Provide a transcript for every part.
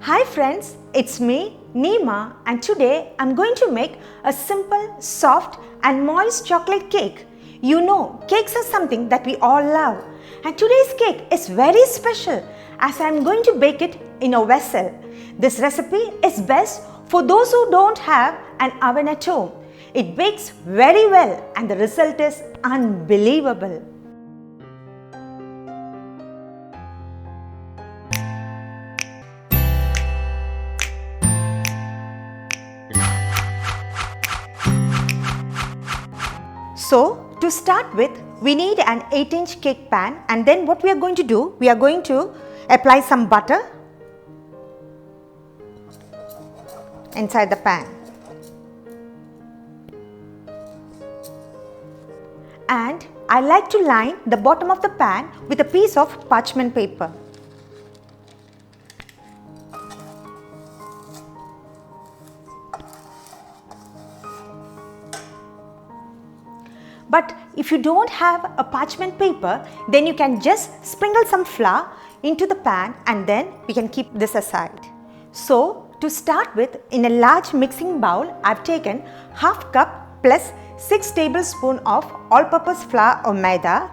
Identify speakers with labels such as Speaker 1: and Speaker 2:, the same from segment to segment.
Speaker 1: Hi friends, it's me, Neema, and today I'm going to make a simple, soft and moist chocolate cake. You know, cakes are something that we all love. And today's cake is very special as I'm going to bake it in a vessel. This recipe is best for those who don't have an oven at home. It bakes very well and the result is unbelievable. So, to start with, we need an 8-inch cake pan, and then what we are going to do, we are going to apply some butter inside the pan. And I like to line the bottom of the pan with a piece of parchment paper. But if you don't have a parchment paper, then you can just sprinkle some flour into the pan and then we can keep this aside. So to start with, in a large mixing bowl, I've taken half cup plus 6 tablespoons of all-purpose flour or maida.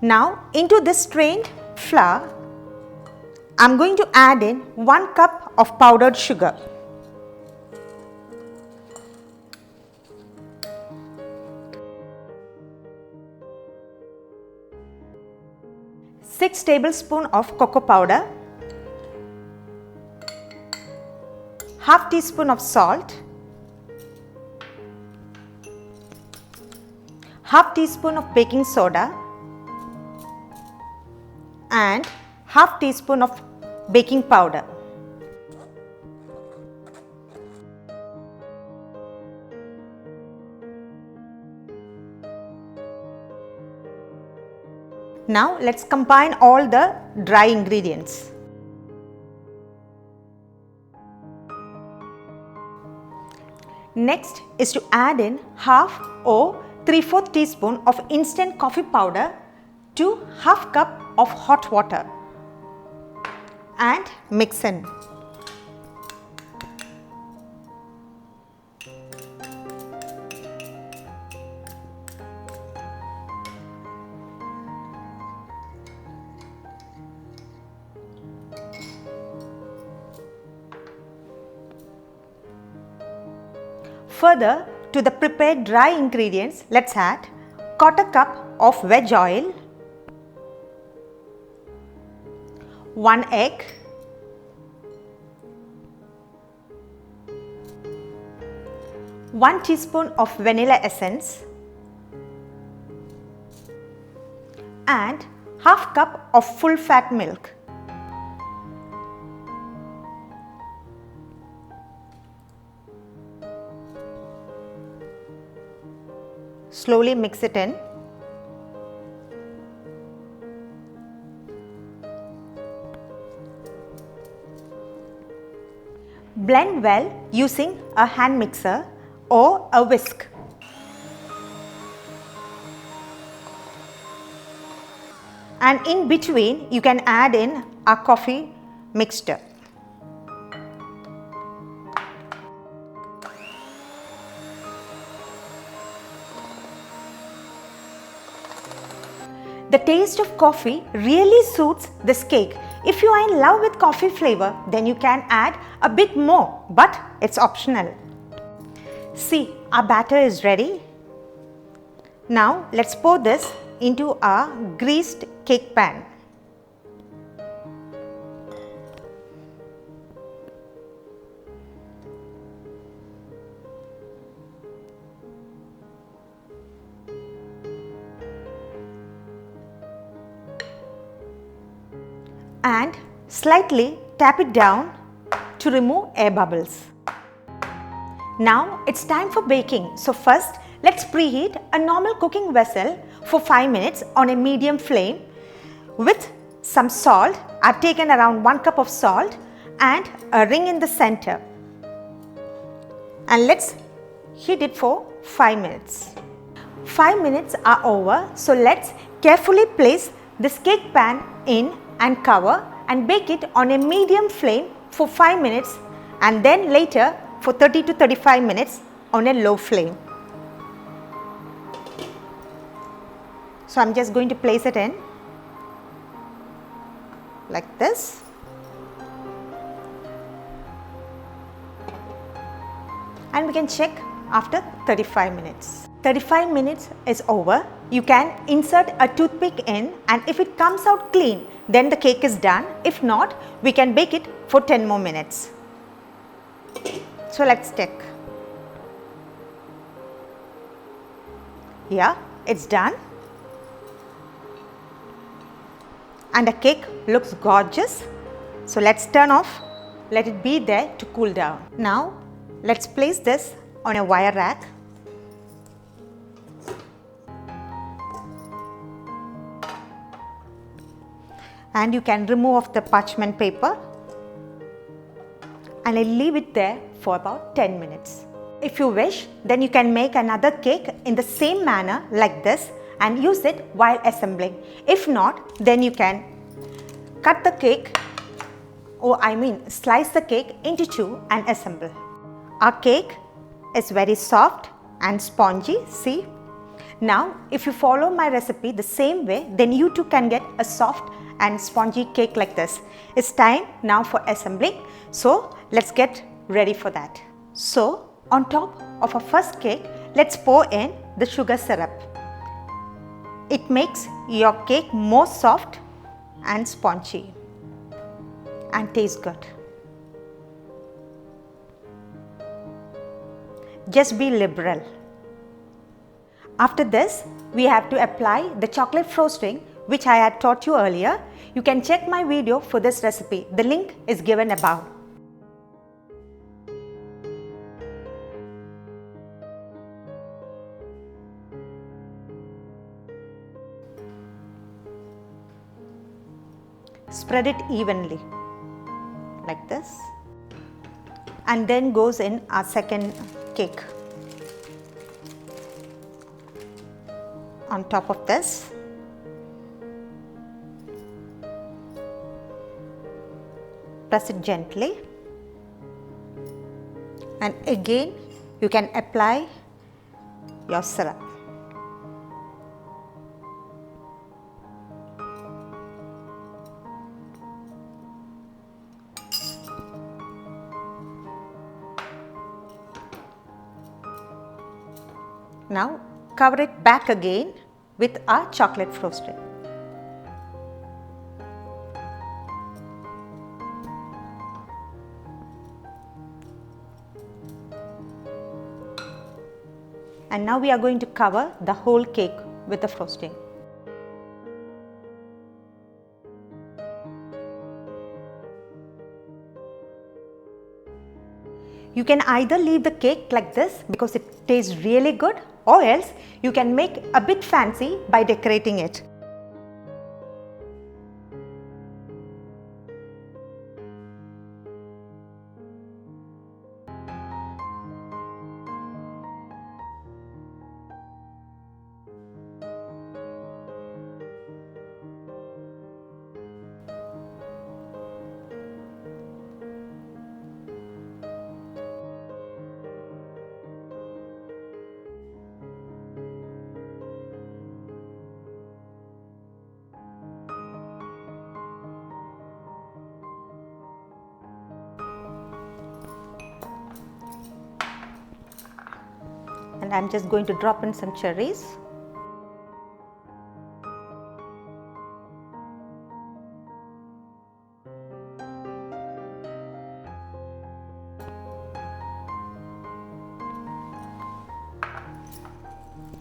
Speaker 1: Now into this strained flour, I'm going to add in 1 cup of powdered sugar. 6 tablespoons of cocoa powder, half teaspoon of salt, half teaspoon of baking soda and half teaspoon of baking powder. Now let's combine all the dry ingredients. Next is to add in half or 3/4 teaspoon of instant coffee powder to half cup of hot water and mix in. Further, to the prepared dry ingredients, let's add 1/4 cup of veg oil, 1 egg, 1 teaspoon of vanilla essence and half cup of full fat milk. Slowly mix it in. Blend well using a hand mixer or a whisk. And in between, you can add in a coffee mixture. The taste of coffee really suits this cake. If you are in love with coffee flavor, then you can add a bit more, but it's optional. See, our batter is ready. Now let's pour this into our greased cake pan. And slightly tap it down to remove air bubbles. Now it's time for baking. So first, let's preheat a normal cooking vessel for 5 minutes on a medium flame with some salt. I've taken around 1 cup of salt and a ring in the center. And let's heat it for 5 minutes. 5 minutes are over, so let's carefully place this cake pan in and cover and bake it on a medium flame for 5 minutes and then later for 30 to 35 minutes on a low flame. So I'm just going to place it in like this. And we can check after 35 minutes. 35 minutes is over. You can insert a toothpick in, and if it comes out clean, then the cake is done. If not, we can bake it for 10 more minutes. So let's check. Yeah, it's done. And the cake looks gorgeous. So let's turn off. Let it be there to cool down. Now let's place this on a wire rack. And you can remove off the parchment paper and I'll leave it there for about 10 minutes. If you wish, then you can make another cake in the same manner like this and use it while assembling. If not, then you can cut the cake, slice the cake into two and assemble. Our cake is very soft and spongy, see? Now, if you follow my recipe the same way, then you too can get a soft and spongy cake like this. It's time now for assembling. So let's get ready for that. So on top of our first cake, let's pour in the sugar syrup. It makes your cake more soft and spongy and tastes good. Just be liberal. After this, we have to apply the chocolate frosting which I had taught you earlier. You can check my video for this recipe. The link is given above. Spread it evenly like this and then goes in our second cake. On top of this, press it gently and again you can apply your syrup. Now cover it back again with our chocolate frosting. And now we are going to cover the whole cake with the frosting. You can either leave the cake like this because it tastes really good, or else you can make a bit fancy by decorating it. And I'm just going to drop in some cherries.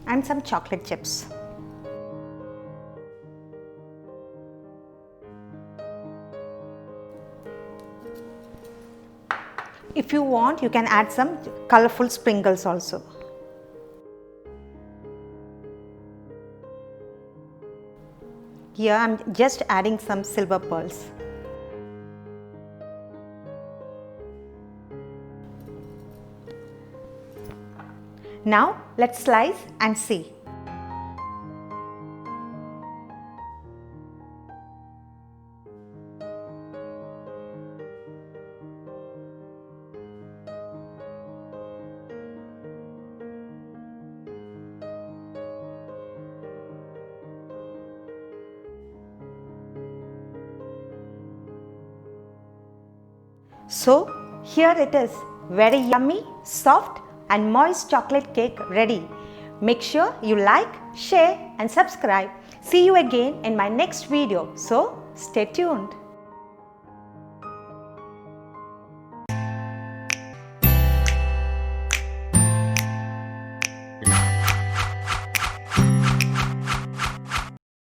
Speaker 1: And some chocolate chips. If you want, you can add some colorful sprinkles also. Here I'm just adding some silver pearls. Now let's slice and see. So here it is, very yummy, soft and moist chocolate cake ready. Make sure you like, share and subscribe. See you again in my next video. So stay tuned.